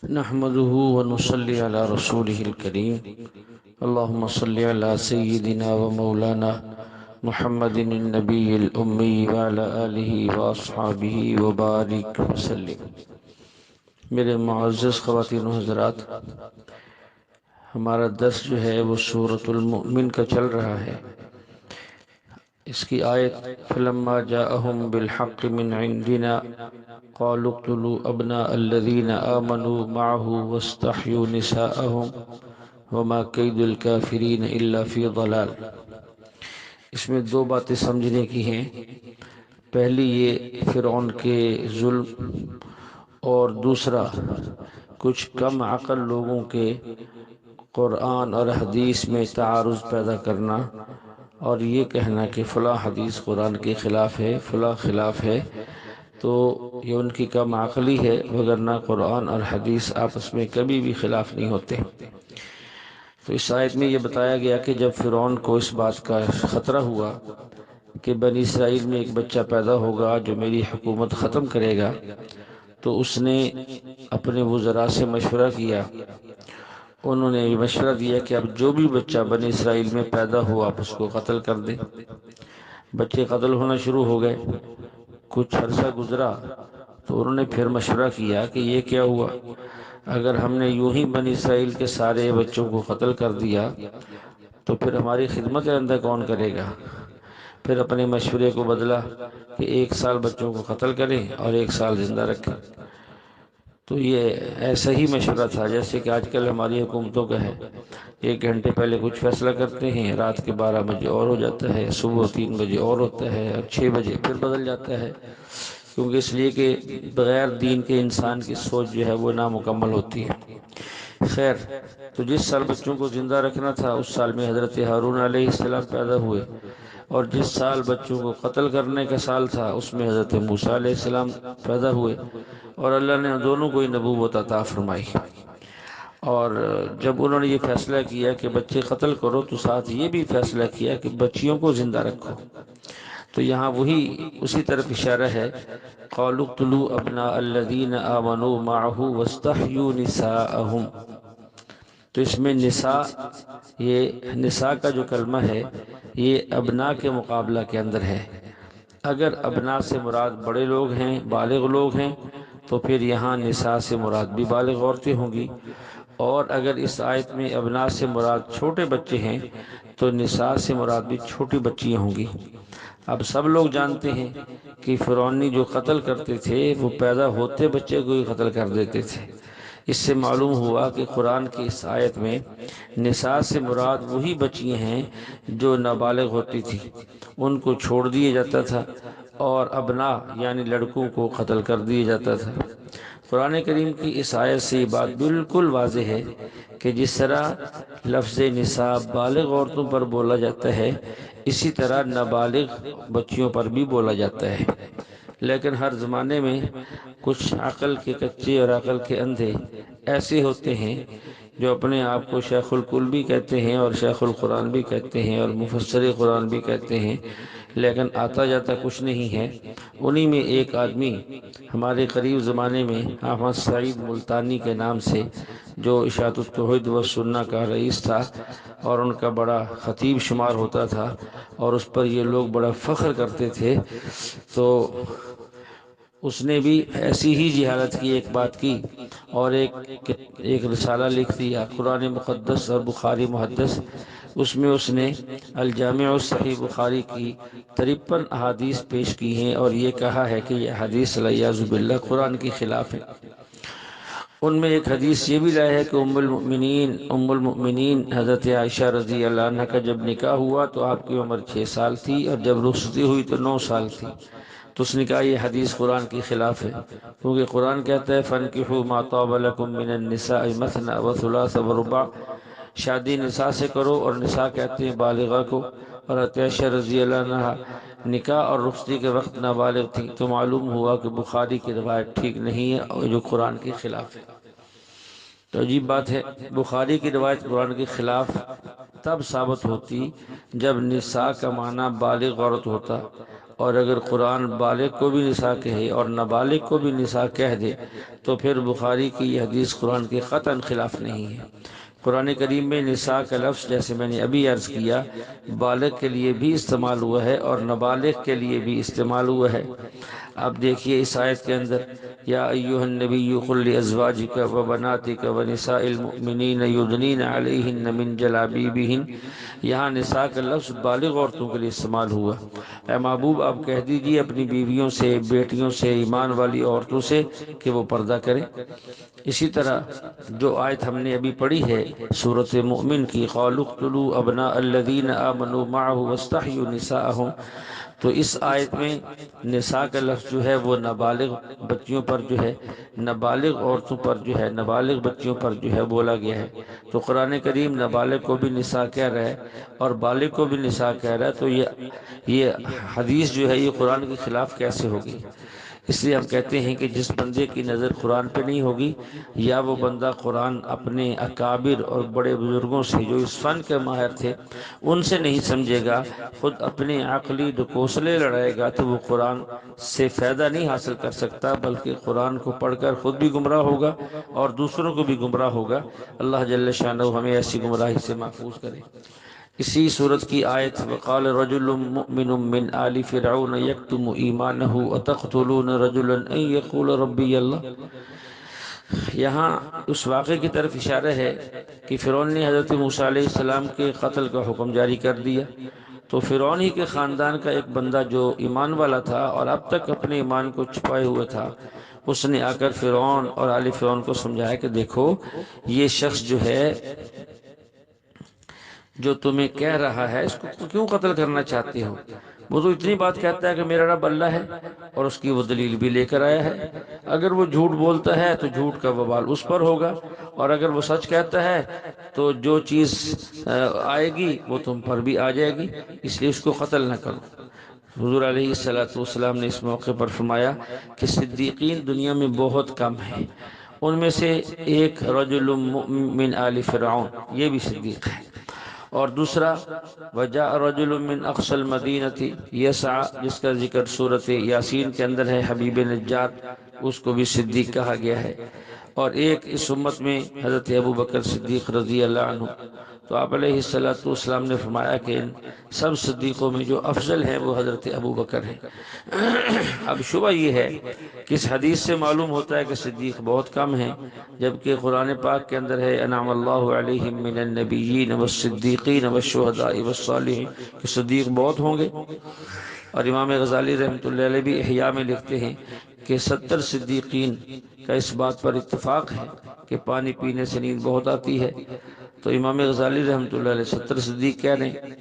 نحمده ونصلي على رسوله الكريم اللهم صل على سيدنا ومولانا محمد النبي الأمي وعلى آله وأصحابه وبارك وسلم۔ میرے معزز خواتین و حضرات، ہمارا درس جو ہے وہ سورۃ المؤمن کا چل رہا ہے۔ اس کی آیت فلما جاءهم بالحق من عندنا قالوا اقتلوا ابناء الذين آمنوا معه واستحيوا نساءهم وما كيد الكافرين الا في ضلال۔ اس میں دو باتیں سمجھنے کی ہیں۔ پہلی یہ فرعون کے ظلم، اور دوسرا کچھ کم عقل لوگوں کے قرآن اور حدیث میں تعارض پیدا کرنا، اور یہ کہنا کہ فلاں حدیث قرآن کے خلاف ہے، فلاں خلاف ہے، تو یہ ان کی کم عقلی ہے، وگرنہ قرآن اور حدیث آپس میں کبھی بھی خلاف نہیں ہوتے۔ تو اس آیت میں یہ بتایا گیا کہ جب فرعون کو اس بات کا خطرہ ہوا کہ بنی اسرائیل میں ایک بچہ پیدا ہوگا جو میری حکومت ختم کرے گا، تو اس نے اپنے وزراء سے مشورہ کیا۔ انہوں نے مشورہ دیا کہ اب جو بھی بچہ بنی اسرائیل میں پیدا ہو آپ اس کو قتل کر دیں۔ بچے قتل ہونا شروع ہو گئے۔ کچھ عرصہ گزرا تو انہوں نے پھر مشورہ کیا کہ یہ کیا ہوا، اگر ہم نے یوں ہی بنی اسرائیل کے سارے بچوں کو قتل کر دیا تو پھر ہماری خدمت اندر کون کرے گا؟ پھر اپنے مشورے کو بدلا کہ 1 سال بچوں کو قتل کریں اور 1 سال زندہ رکھیں۔ تو یہ ایسا ہی مشورہ تھا جیسے کہ آج کل ہماری حکومتوں کا ہے۔ 1 گھنٹے پہلے کچھ فیصلہ کرتے ہیں، رات کے 12 بجے اور ہو جاتا ہے، صبح 3 بجے اور ہوتا ہے، اور 6 بجے پھر بدل جاتا ہے، کیونکہ اس لیے کہ بغیر دین کے انسان کی سوچ جو ہے وہ نامکمل ہوتی ہے۔ خیر، تو جس سال بچوں کو زندہ رکھنا تھا اس سال میں حضرت ہارون علیہ السلام پیدا ہوئے، اور جس سال بچوں کو قتل کرنے کا سال تھا اس میں حضرت موسیٰ علیہ السلام پیدا ہوئے، اور اللہ نے دونوں کو ہی نبوت عطا فرمائی۔ اور جب انہوں نے یہ فیصلہ کیا کہ بچے قتل کرو تو ساتھ یہ بھی فیصلہ کیا کہ بچیوں کو زندہ رکھو۔ تو یہاں وہی اسی طرف اشارہ ہے، قالوا اقتلوا ابناء الذین آمنوا معه واستحیوا نساءهم۔ تو اس میں نساء، یہ نساء کا جو کلمہ ہے یہ ابناء کے مقابلہ کے اندر ہے۔ اگر ابناء سے مراد بڑے لوگ ہیں، بالغ لوگ ہیں، تو پھر یہاں نساء سے مراد بھی بالغ عورتیں ہوں گی، اور اگر اس آیت میں ابناء سے مراد چھوٹے بچے ہیں تو نساء سے مراد بھی چھوٹی بچیاں ہوں گی۔ اب سب لوگ جانتے ہیں کہ فرعونی جو قتل کرتے تھے وہ پیدا ہوتے بچے کو ہی قتل کر دیتے تھے۔ اس سے معلوم ہوا کہ قرآن کی اس آیت میں نساء سے مراد وہی بچیاں ہیں جو نابالغ ہوتی تھی، ان کو چھوڑ دیا جاتا تھا، اور ابناء یعنی لڑکوں کو قتل کر دیا جاتا تھا۔ قرآن کریم کی اس آیت سے یہ بات بالکل واضح ہے کہ جس طرح لفظ نساء بالغ عورتوں پر بولا جاتا ہے، اسی طرح نابالغ بچیوں پر بھی بولا جاتا ہے۔ لیکن ہر زمانے میں کچھ عقل کے کچے اور عقل کے اندھے ایسے ہوتے ہیں جو اپنے آپ کو شیخ الکل بھی کہتے ہیں اور شیخ القرآن بھی کہتے ہیں اور مفسر قرآن بھی کہتے ہیں، لیکن آتا جاتا کچھ نہیں ہے۔ انہی میں ایک آدمی ہمارے قریب زمانے میں احمد سعید ملتانی کے نام سے، جو اشاعت التوحید و سنہ کا رئیس تھا اور ان کا بڑا خطیب شمار ہوتا تھا، اور اس پر یہ لوگ بڑا فخر کرتے تھے، تو اس نے بھی ایسی ہی جہالت کی ایک بات کی، اور ایک رسالہ لکھ دیا قرآن مقدس اور بخاری محدث۔ اس میں اس نے الجامع الصحیح بخاری کی 53 احادیث پیش کی ہیں، اور یہ کہا ہے کہ یہ حدیث والعیاذ باللہ قرآن کے خلاف ہے۔ ان میں ایک حدیث یہ بھی لایا ہے کہ ام المؤمنین حضرت عائشہ رضی اللہ عنہ کا جب نکاح ہوا تو آپ کی عمر 6 سال تھی، اور جب رخصتی ہوئی تو 9 سال تھی۔ تو اس نے کہا یہ حدیث قرآن کے خلاف ہے، کیونکہ قرآن کہتا ہے فَانْكِحُوا مَا طَابَ لَكُم مِّنَ النِّسَاءِ مَثْنَىٰ وَثُلَاثَ وَرُبَاعَ۔ شادی نساء سے کرو، اور نساء کہتے ہیں بالغہ کو، اور عائشہ رضی اللہ عنہ نکاح اور رخصتی کے وقت نابالغ تھی۔ تو معلوم ہوا کہ بخاری کی روایت ٹھیک نہیں ہے اور جو قرآن کے خلاف ہے۔ تو عجیب بات ہے، بخاری کی روایت قرآن کے خلاف تب ثابت ہوتی جب نساء کا معنی بالغ عورت ہوتا، اور اگر قرآن بالغ کو بھی نساء کہے اور نابالغ کو بھی نساء کہہ دے تو پھر بخاری کی یہ حدیث قرآن کے قطعاً خلاف نہیں ہے۔ قرآن کریم میں نساء کا لفظ جیسے میں نے ابھی عرض کیا بالغ کے لیے بھی استعمال ہوا ہے اور نابالغ کے لیے بھی استعمال ہوا ہے۔ اب دیکھیے اس آیت کے اندر یا ایھا النبی قل لازواجک وبناتک ونساء المؤمنین یدنین علیہن من جلابیبہن، یہاں نساء کا لفظ بالغ عورتوں کے لیے استعمال ہوا۔ اے محبوب آپ کہہ دیجئے اپنی بیویوں سے، بیٹیوں سے، ایمان والی عورتوں سے کہ وہ پردہ کریں۔ اسی طرح جو آیت ہم نے ابھی پڑھی ہے سورۃ مؤمن کی قالوا اقتلوا ابناء الذین آمنوا معہ واستحیوا نساءہم، تو اس آیت میں نساء کا لفظ جو ہے وہ نابالغ بچیوں پر جو ہے، نابالغ عورتوں پر جو ہے، نابالغ بچیوں پر جو ہے بولا گیا ہے۔ تو قرآن کریم نابالغ کو بھی نساء کہہ رہا ہے اور بالغ کو بھی نساء کہہ رہا ہے، تو یہ حدیث جو ہے یہ قرآن کے خلاف کیسے ہوگی؟ اس لیے ہم کہتے ہیں کہ جس بندے کی نظر قرآن پہ نہیں ہوگی یا وہ بندہ قرآن اپنے اکابر اور بڑے بزرگوں سے جو اس فن کے ماہر تھے ان سے نہیں سمجھے گا، خود اپنے عقلی ڈکوسلے لڑائے گا، تو وہ قرآن سے فائدہ نہیں حاصل کر سکتا، بلکہ قرآن کو پڑھ کر خود بھی گمراہ ہوگا اور دوسروں کو بھی گمراہ ہوگا۔ اللہ جل شانہ ہمیں ایسی گمراہی سے محفوظ کرے۔ اسی صورت کی آیت وقال رجل مؤمن من آل فرعون یکتم ایمانہ اتقتلون رجلا ان یقول ربی اللہ، یہاں اس واقعے کی طرف اشارہ ہے کہ فرعون نے حضرت موسیٰ علیہ السلام کے قتل کا حکم جاری کر دیا، تو فرعون ہی کے خاندان کا ایک بندہ جو ایمان والا تھا اور اب تک اپنے ایمان کو چھپائے ہوئے تھا، اس نے آ کر فرعون اور آل فرعون کو سمجھایا کہ دیکھو یہ شخص جو ہے جو تمہیں کہہ رہا ہے اس کو کیوں قتل کرنا چاہتے ہو؟ وہ تو اتنی بات کہتا ہے کہ میرا رب اللہ ہے اور اس کی وہ دلیل بھی لے کر آیا ہے۔ اگر وہ جھوٹ بولتا ہے تو جھوٹ کا وبال اس پر ہوگا، اور اگر وہ سچ کہتا ہے تو جو چیز آئے گی وہ تم پر بھی آ جائے گی، اس لیے اس کو قتل نہ کرو۔ حضور علیہ السلام نے اس موقع پر فرمایا کہ صدیقین دنیا میں بہت کم ہیں، ان میں سے ایک رجل من آل فرعون یہ بھی صدیق ہے، اور دوسرا وجاء رجل من اقصى المدینہ یسعى جس کا ذکر سورۃ یاسین کے اندر ہے، حبیب نجار، اس کو بھی صدیق کہا گیا ہے، اور ایک اس امت میں حضرت ابو بکر صدیق رضی اللہ عنہ۔ تو آپ علیہ السلام نے فرمایا کہ ان سب صدیقوں میں جو افضل ہیں وہ حضرت ابو بکر ہیں۔ اب شبہ یہ ہے کہ اس حدیث سے معلوم ہوتا ہے کہ صدیق بہت کم ہیں، جبکہ قرآن پاک کے اندر ہے انعم اللہ علیہم من النبیین والصدیقین والشہداء والصالحین، کہ صدیق بہت ہوں گے۔ اور امام غزالی رحمۃ اللہ علیہ بھی احیاء میں لکھتے ہیں کہ 70 صدیقین کا اس بات پر اتفاق ہے کہ پانی پینے سے نیند بہت آتی ہے، تو امام غزالی رحمۃ اللہ علیہ 70 صدیق کہہ رہے ہیں،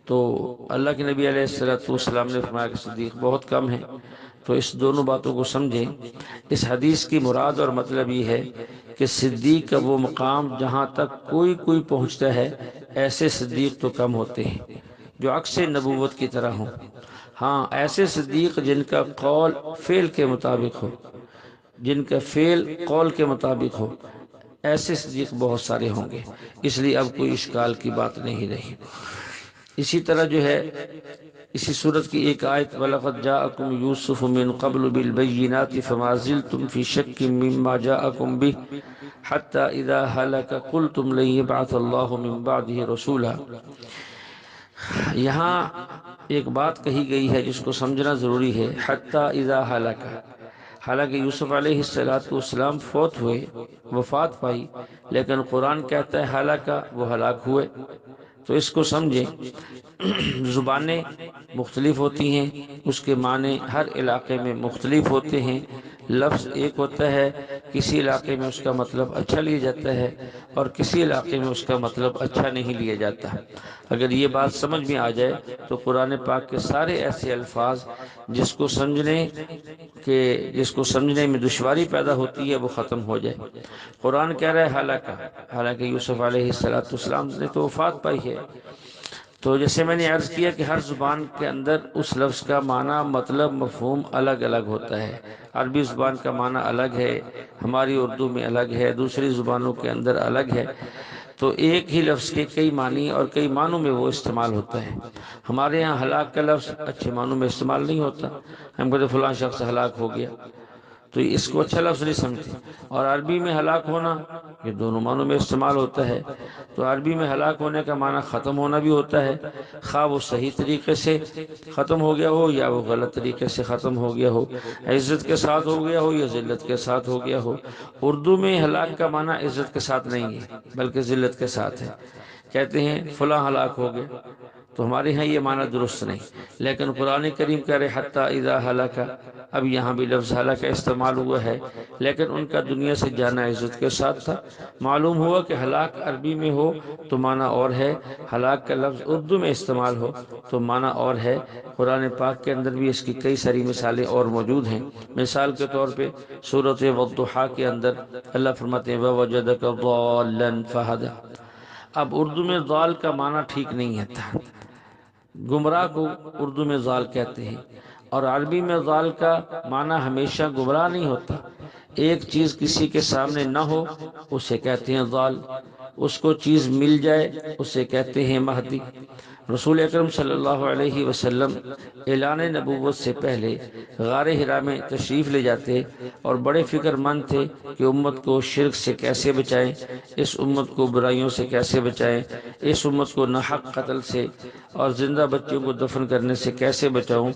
تو اللہ کے نبی علیہ السلام نے فرمایا کہ صدیق بہت کم ہیں۔ تو اس دونوں باتوں کو سمجھیں، اس حدیث کی مراد اور مطلب یہ ہے کہ صدیق کا وہ مقام جہاں تک کوئی پہنچتا ہے، ایسے صدیق تو کم ہوتے ہیں جو عکس نبوت کی طرح ہوں۔ ہاں ایسے صدیق جن کا قول فعل کے مطابق ہو، جن کا فعل قول کے مطابق ہو، ایسے صدیق بہت سارے ہوں گے، اس لیے اب کوئی اشکال کی بات نہیں رہی۔ اسی طرح جو ہے اسی صورت کی ایک آیت وَلَقَدْ جَاءَكُمْ يُوسُفُ مِنْ قَبْلُ بِالْبَيِّنَاتِ فَمَا زِلْتُمْ فِي شَكٍّ مِّمَّا جَاءَكُمْ بِهِ حَتَّى إِذَا هَلَكَ قُلْتُمْ لَن يَبْعَثَ اللَّهُ مِن بَعْدِهِ رَسُولًا، یہاں ایک بات کہی گئی ہے جس کو سمجھنا ضروری ہے، حَتَّى إِذَا هَلَكَ، حالانکہ یوسف علیہ السلام فوت ہوئے، وفات پائی، لیکن قرآن کہتا ہے ہلاکا، وہ ہلاک ہوئے۔ تو اس کو سمجھیں، زبانیں مختلف ہوتی ہیں، اس کے معنی ہر علاقے میں مختلف ہوتے ہیں۔ لفظ ایک ہوتا ہے، کسی علاقے میں اس کا مطلب اچھا لیا جاتا ہے اور کسی علاقے میں اس کا مطلب اچھا نہیں لیا جاتا۔ اگر یہ بات سمجھ میں آ جائے تو قرآن پاک کے سارے ایسے الفاظ جس کو سمجھنے میں دشواری پیدا ہوتی ہے وہ ختم ہو جائے۔ قرآن کہہ رہا ہے ہلاکا، حالانکہ یوسف علیہ السلام نے تو وفات پائی ہے۔ تو جیسے میں نے عرض کیا کہ ہر زبان کے اندر اس لفظ کا معنی، مطلب، مفہوم الگ الگ ہوتا ہے۔ عربی زبان کا معنی الگ ہے، ہماری اردو میں الگ ہے، دوسری زبانوں کے اندر الگ ہے۔ تو ایک ہی لفظ کے کئی معنی اور کئی معنوں میں وہ استعمال ہوتا ہے۔ ہمارے یہاں ہلاک کا لفظ اچھے معنوں میں استعمال نہیں ہوتا، ہم کہتے فلاں شخص ہلاک ہو گیا، تو اس کو اچھا لفظ نہیں سمجھتے۔ اور عربی میں ہلاک ہونا یہ دونوں معنوں میں استعمال ہوتا ہے۔ تو عربی میں ہلاک ہونے کا معنی ختم ہونا بھی ہوتا ہے، خواہ وہ صحیح طریقے سے ختم ہو گیا ہو یا وہ غلط طریقے سے ختم ہو گیا ہو، عزت کے ساتھ ہو گیا ہو یا ذلت کے ساتھ ہو گیا ہو۔ اردو میں ہلاک کا معنی عزت کے ساتھ نہیں ہے بلکہ ذلت کے ساتھ ہے۔ کہتے ہیں فلاں ہلاک ہو گیا، تو ہمارے ہاں یہ معنی درست نہیں، لیکن قرآن کریم کہہ رہے حتی اذا ہلاک، اب یہاں بھی لفظ ہلاک استعمال ہوا ہے، لیکن ان کا دنیا سے جانا عزت کے ساتھ تھا۔ معلوم ہوا کہ ہلاک عربی میں ہو تو معنی اور ہے، ہلاک کا لفظ اردو میں استعمال ہو تو معنی اور ہے۔ قرآن پاک کے اندر بھی اس کی کئی ساری مثالیں اور موجود ہیں۔ مثال کے طور پہ سورۃ والضحیٰ کے اندر اللہ فرماتے ہیں وَوَجَدَكَ ضَالًّا فَهَدَىٰ۔ اب اردو میں ضال کا معنی ٹھیک نہیں ہے، گمراہ کو اردو میں ضال کہتے ہیں، اور عربی میں ضال کا معنی ہمیشہ گمراہ نہیں ہوتا۔ ایک چیز کسی کے سامنے نہ ہو اسے کہتے ہیں ضال، اس کو چیز مل جائے اسے کہتے ہیں مہدی۔ رسول اکرم صلی اللہ علیہ وسلم اعلان نبوت سے پہلے غار حرا میں تشریف لے جاتے اور بڑے فکر مند تھے کہ امت کو شرک سے کیسے بچائیں، اس امت کو برائیوں سے کیسے بچائیں، اس امت کو ناحق قتل سے اور زندہ بچوں کو دفن کرنے سے کیسے بچاؤں،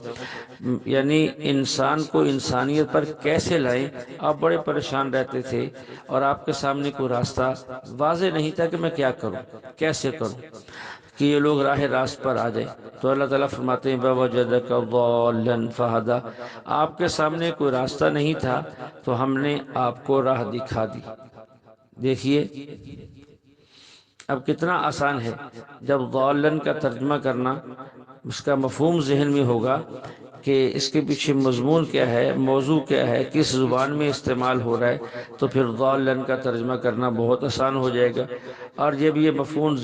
یعنی انسان کو انسانیت پر کیسے لائیں۔ آپ بڑے پریشان رہتے تھے اور آپ کے سامنے کوئی راستہ واضح نہیں تھا کہ میں کیا کروں، کیسے کروں کہ یہ لوگ راہ راست پر آ جائیں۔ تو اللہ تعالیٰ فرماتے ہیں وَوَجَدَكَ ضَالًّا فَهَدَىٰ، آپ کے سامنے کوئی راستہ نہیں تھا تو ہم نے آپ کو راہ دکھا دی۔ دیکھیے اب کتنا آسان ہے، جب ضالًا کا ترجمہ کرنا اس کا مفہوم ذہن میں ہوگا کہ اس کے پیچھے مضمون کیا ہے، موضوع کیا ہے، کس زبان میں استعمال ہو رہا ہے، تو پھر ضالًا کا ترجمہ کرنا بہت آسان ہو جائے گا۔ اور جب یہ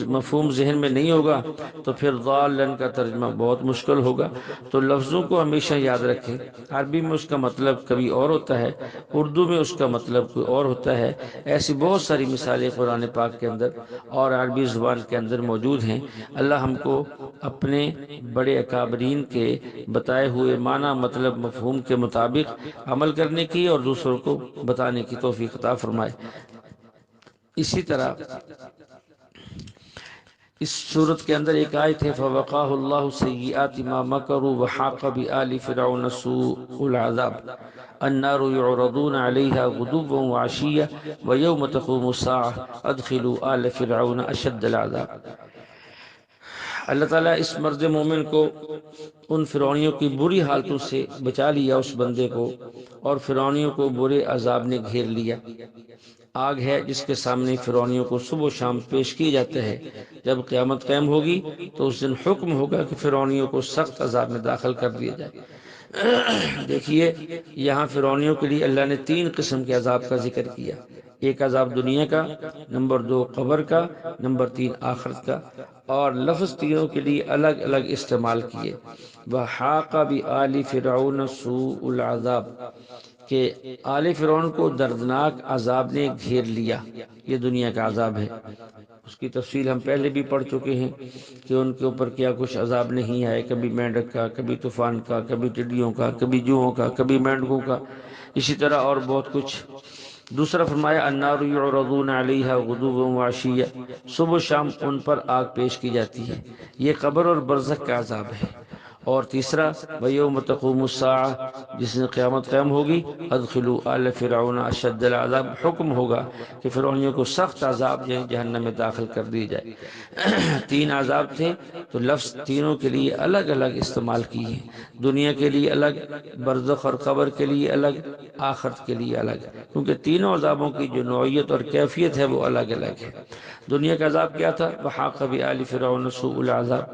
مفہوم ذہن میں نہیں ہوگا تو پھر ضالًا کا ترجمہ بہت مشکل ہوگا۔ تو لفظوں کو ہمیشہ یاد رکھیں، عربی میں اس کا مطلب کبھی اور ہوتا ہے، اردو میں اس کا مطلب کوئی اور ہوتا ہے۔ ایسی بہت ساری مثالیں قرآن پاک کے اندر اور عربی زبان کے اندر موجود ہیں۔ اللہ ہم کو اپنے بڑے اکابرین کے بتائے ہوئے معنی مطلب مفہوم کے مطابق عمل کرنے کی اور دوسروں کو بتانے کی توفیق عطا فرمائے۔ اسی طرح اس صورت کے اندر ایک آیت ہے فَوَقَاهُ اللَّهُ سَيِّئَاتِ مَا مَكَرُوا وَحَاقَ بِآلِ فِرْعَوْنَ سُوءُ الْعَذَابِ النَّارُ يُعْرَضُونَ عَلَيْهَا غُدُوًّا وَعَشِيًّا وَيَوْمَ تَقُومُ السَّاعَةُ أَدْخِلُوا آلَ فِرْعَوْنَ أَشَدَّ الْعَذَابِ۔ اللہ تعالیٰ اس مرد مومن کو ان فرعونیوں کی بری حالتوں سے بچا لیا، اس بندے کو، اور فرعونیوں کو برے عذاب نے گھیر لیا۔ آگ ہے جس کے سامنے فرعونیوں کو صبح و شام پیش کیا جاتا ہے۔ جب قیامت قائم ہوگی تو اس دن حکم ہوگا کہ فرعونیوں کو سخت عذاب میں داخل کر دیا جائے۔ دیکھیے یہاں فرعونیوں کے لیے اللہ نے 3 قسم کے عذاب کا ذکر کیا، ایک عذاب دنیا کا، نمبر 2 قبر کا، نمبر 3 آخرت کا، اور لفظ تینوں کے لیے الگ الگ استعمال کیے۔ وَحَاقَ بِآلِ فِرْعَوْنَ سُوءُ الْعَذَابِ کہ آل فرعون کو دردناک عذاب نے گھیر لیا، یہ دنیا کا عذاب ہے۔ اس کی تفصیل ہم پہلے بھی پڑھ چکے ہیں کہ ان کے اوپر کیا کچھ عذاب نہیں آئے، کبھی مینڈک کا، کبھی طوفان کا، کبھی ٹڈیوں کا، کبھی جوؤں کا، کبھی مینڈکوں کا، اسی طرح اور بہت کچھ۔ دوسرا فرمایا النار یعرضون علیہا غدوا وعشیا، صبح و شام ان پر آگ پیش کی جاتی ہے، یہ قبر اور برزخ کا عذاب ہے۔ اور تیسرا وَيَوْمَ تَقُومُ السَّاعَةُ، جس دن قیامت قائم ہوگی، ادخلوا آل فرعون اشد العذاب، حکم ہوگا کہ فرعونیوں کو سخت عذاب جہنم میں داخل کر دی جائے۔ 3 عذاب تھے تو لفظ تینوں کے لیے الگ الگ استعمال کیے ہیں، دنیا کے لیے الگ، برزخ اور قبر کے لیے الگ، آخرت کے لیے الگ، کیونکہ تینوں عذابوں کی جو نوعیت اور کیفیت ہے وہ الگ الگ ہے۔ دنیا کا عذاب کیا تھا؟ وحاق بآل فرعون سوء العذاب،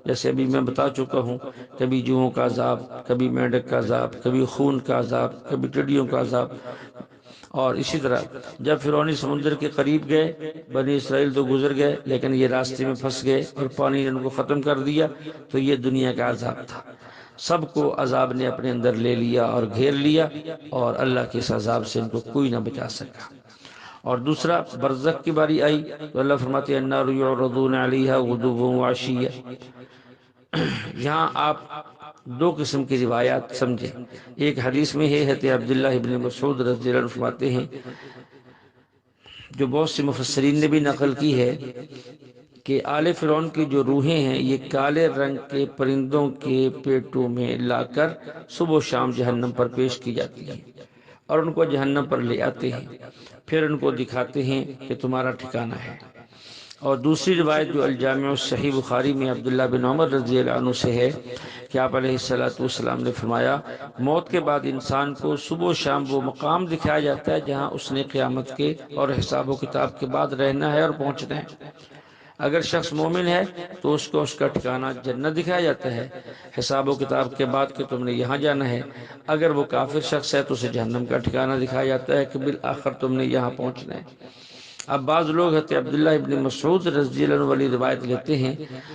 جیسے ابھی میں بتا چکا ہوں، کبھی جوؤں کا عذاب، کبھی مینڈک کا عذاب، کبھی خون کا عذاب، کبھی ٹڈیوں کا عذاب۔ اور اسی طرح جب فرعونی سمندر کے قریب گئے، بنی اسرائیل تو گزر گئے لیکن یہ راستے میں پھنس گئے اور پانی نے ان کو ختم کر دیا، تو یہ دنیا کا عذاب تھا۔ سب کو عذاب نے اپنے اندر لے لیا اور گھیر لیا، اور اللہ کے اس عذاب سے ان کو کوئی نہ بچا سکا۔ اور دوسرا برزخ کی باری آئی تو اللہ فرماتے ہیں النار یعرضون علیہا غدوا وعشیا۔ یہاں آپ دو قسم کی روایات سمجھیں۔ ایک حدیث میں ہے حضرت عبداللہ ابن مسعود رضی اللہ عنہ فرماتے ہیں، جو بہت سے مفسرین نے بھی نقل کی ہے، کہ آل فرعون کی جو روحیں ہیں یہ کالے رنگ کے پرندوں کے پیٹوں میں لا کر صبح و شام جہنم پر پیش کی جاتی ہیں اور ان کو جہنم پر لے آتے ہیں، پھر ان کو دکھاتے ہیں کہ تمہارا ٹھکانہ ہے۔ اور دوسری روایت جو الجامع الصحیح بخاری میں عبداللہ بن عمر رضی اللہ عنہ سے ہے کہ آپ علیہ السلام نے فرمایا، موت کے بعد انسان کو صبح و شام وہ مقام دکھایا جاتا ہے جہاں اس نے قیامت کے اور حساب و کتاب کے بعد رہنا ہے اور پہنچنا ہے۔ اگر شخص مومن ہے تو اس کو اس کا ٹھکانہ جنت دکھایا جاتا ہے حساب و کتاب کے بعد کہ تم نے یہاں جانا ہے۔ اگر وہ کافر شخص ہے تو اسے جہنم کا ٹھکانہ دکھایا جاتا ہے کہ بالآخر تم نے یہاں پہنچنا ہے۔ اب بعض لوگ حضرت عبداللہ ابن مسعود رضی اللہ عنہ والی روایت لیتے ہیں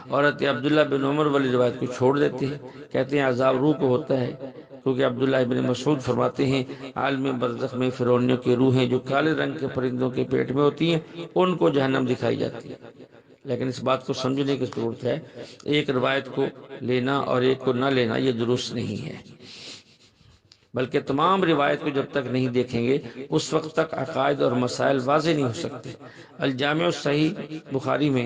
اور حضرت عبداللہ بن عمر والی روایت کو چھوڑ دیتے ہیں، کہتے ہیں عذاب روح کو ہوتا ہے، کیونکہ عبداللہ ابن مسعود فرماتے ہیں عالم برزخ میں فرعونیوں کی روحیں جو کالے رنگ کے پرندوں کے پیٹ میں ہوتی ہیں ان کو جہنم دکھائی جاتی ہے۔ لیکن اس بات کو سمجھنے کی ضرورت ہے، ایک روایت کو لینا اور ایک کو نہ لینا یہ درست نہیں ہے، بلکہ تمام روایت کو جب تک نہیں دیکھیں گے اس وقت تک عقائد اور مسائل واضح نہیں ہو سکتے۔ الجامع الصحیح بخاری میں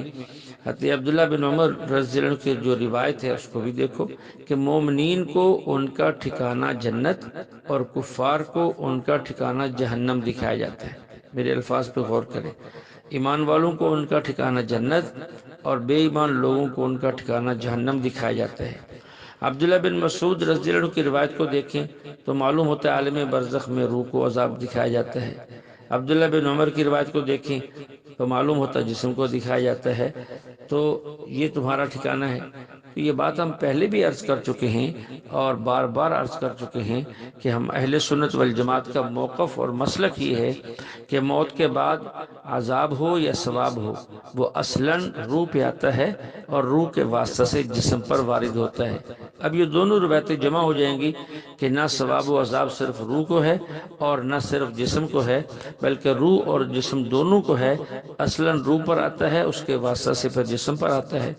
حضرت عبداللہ بن عمر رضی اللہ عنہ کی جو روایت ہے اس کو بھی دیکھو کہ مومنین کو ان کا ٹھکانہ جنت اور کفار کو ان کا ٹھکانہ جہنم دکھایا جاتا ہے۔ میرے الفاظ پہ غور کریں، ایمان والوں کو ان کا ٹھکانہ جنت اور بے ایمان لوگوں کو ان کا ٹھکانہ جہنم دکھایا جاتا ہے۔ عبداللہ بن مسعود رضی اللہ عنہ کی روایت کو دیکھیں تو معلوم ہوتا ہے عالم برزخ میں روح کو عذاب دکھایا جاتا ہے۔ عبداللہ بن عمر کی روایت کو دیکھیں تو معلوم ہوتا ہے جسم کو دکھایا جاتا ہے۔ تو یہ تمہارا ٹھکانہ ہے۔ تو یہ بات ہم پہلے بھی عرض کر چکے ہیں اور بار بار عرض کر چکے ہیں کہ ہم اہل سنت والجماعت کا موقف اور مسلک یہ ہے کہ موت کے بعد عذاب ہو یا ثواب ہو وہ اصلاً روح پہ آتا ہے اور روح کے واسطہ سے جسم پر وارد ہوتا ہے۔ اب یہ دونوں روایتیں جمع ہو جائیں گی کہ نہ ثواب و عذاب صرف روح کو ہے اور نہ صرف جسم کو ہے، بلکہ روح اور جسم دونوں کو ہے۔ اصلاً روح پر آتا ہے، اس کے واسطہ سے پھر جسم پر آتا ہے۔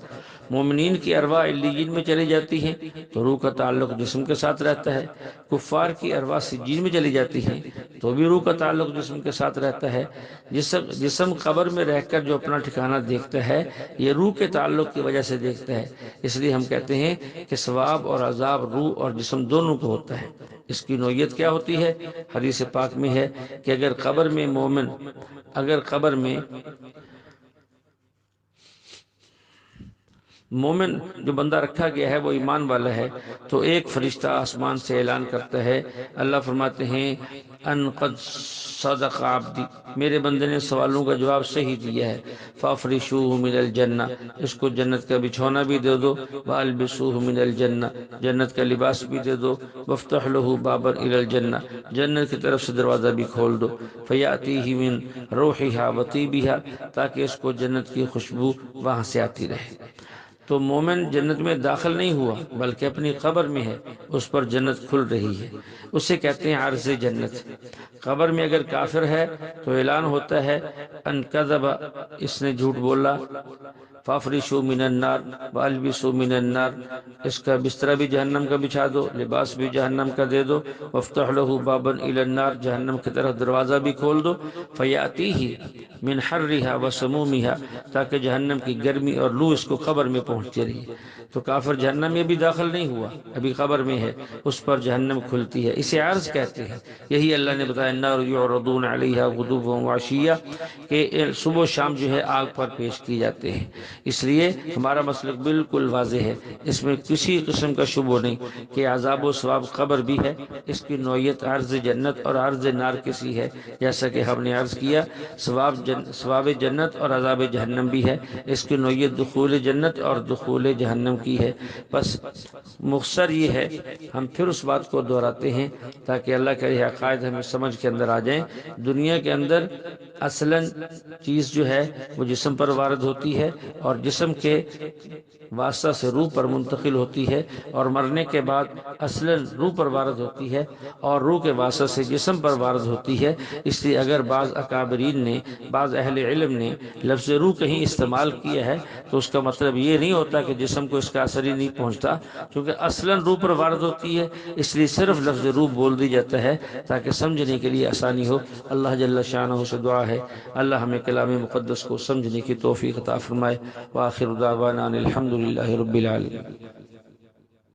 مومنین کی ارواح علیین میں چلی جاتی ہیں تو روح کا تعلق جسم کے ساتھ رہتا ہے، کفار کی ارواح سجین میں چلی جاتی ہیں تو بھی روح کا تعلق جسم کے ساتھ رہتا ہے۔ جسم قبر میں رہ کر جو اپنا ٹھکانہ دیکھتا ہے یہ روح کے تعلق کی وجہ سے دیکھتا ہے، اس لیے ہم کہتے ہیں کہ ثواب اور عذاب روح اور جسم دونوں کو ہوتا ہے۔ اس کی نوعیت کیا ہوتی ہے؟ حدیث پاک میں ہے کہ اگر قبر میں مومن جو بندہ رکھا گیا ہے وہ ایمان والا ہے تو ایک فرشتہ آسمان سے اعلان کرتا ہے، اللہ فرماتے ہیں ان قد صدق عبدی، میرے بندے نے سوالوں کا جواب صحیح دیا ہے، فافرشوہ من الجنہ، اس کو جنت کا بچھونا بھی دے دو، والبسوہ من الجنہ، جنت کا لباس بھی دے دو، وافتح لہ بابا الی الجنہ، جنت کی طرف سے دروازہ بھی کھول دو، فیاتیہ من روحہا وطیبہا، تاکہ اس کو جنت کی خوشبو وہاں سے آتی رہے۔ تو مومن جنت میں داخل نہیں ہوا بلکہ اپنی قبر میں ہے، اس پر جنت کھل رہی ہے، اسے کہتے ہیں عرض جنت۔ قبر میں اگر کافر ہے تو اعلان ہوتا ہے ان کذب، اس نے جھوٹ بولا، فافرشوا من النار والبسوا من النار، اس کا بستر بھی جہنم کا بچھا دو، لباس بھی جہنم کا دے دو، وافتح له بابا الى النار، جہنم کی طرف دروازہ بھی کھول دو، فیاتیہ من حرها وسمومها، تاکہ جہنم کی گرمی اور لو اس کو قبر میں پہنچتی رہی۔ تو کافر جہنم میں بھی داخل نہیں ہوا، ابھی قبر میں ہے، اس پر جہنم کھلتی ہے، اسے عرض کہتے ہیں۔ یہی اللہ نے بتایا النار یعرضون علیہا غدوا وعشیا، کہ صبح و شام جو ہے آگ پر پیش کی جاتے ہیں۔ اس لیے ہمارا مسلک بالکل واضح ہے، اس میں کسی قسم کا شبہ نہیں کہ عذاب و ثواب قبر بھی ہے، اس کی نوعیت عرض جنت اور عرض نار کسی ہے، جیسا کہ ہم نے عرض کیا ثواب جنت اور عذاب جہنم بھی ہے، اس کی نوعیت دخول جنت اور دخول جہنم کی ہے۔ بس مختصر یہ ہے، ہم پھر اس بات کو دہراتے ہیں تاکہ اللہ کے عقائد ہمیں سمجھ کے اندر آ جائیں۔ دنیا کے اندر اصلاً چیز جو ہے وہ جسم پر وارد ہوتی ہے اور جسم کے واسطہ سے روح پر منتقل ہوتی ہے، اور مرنے کے بعد اصلاً روح پر وارد ہوتی ہے اور روح کے واسطہ سے جسم پر وارد ہوتی ہے۔ اس لیے اگر بعض اکابرین نے، بعض اہل علم نے لفظ روح کہیں استعمال کیا ہے تو اس کا مطلب یہ نہیں ہوتا کہ جسم کو اس کا اثر ہی نہیں پہنچتا، کیونکہ اصلاً روح پر وارد ہوتی ہے، اس لیے صرف لفظ روح بول دی جاتا ہے تاکہ سمجھنے کے لیے آسانی ہو۔ اللہ جل شانہ سے دعا ہے اللہ ہمیں کلام مقدس کو سمجھنے کی توفیق عطا فرمائے۔ وآخر دعوانا ان الحمد للہ رب العالمین۔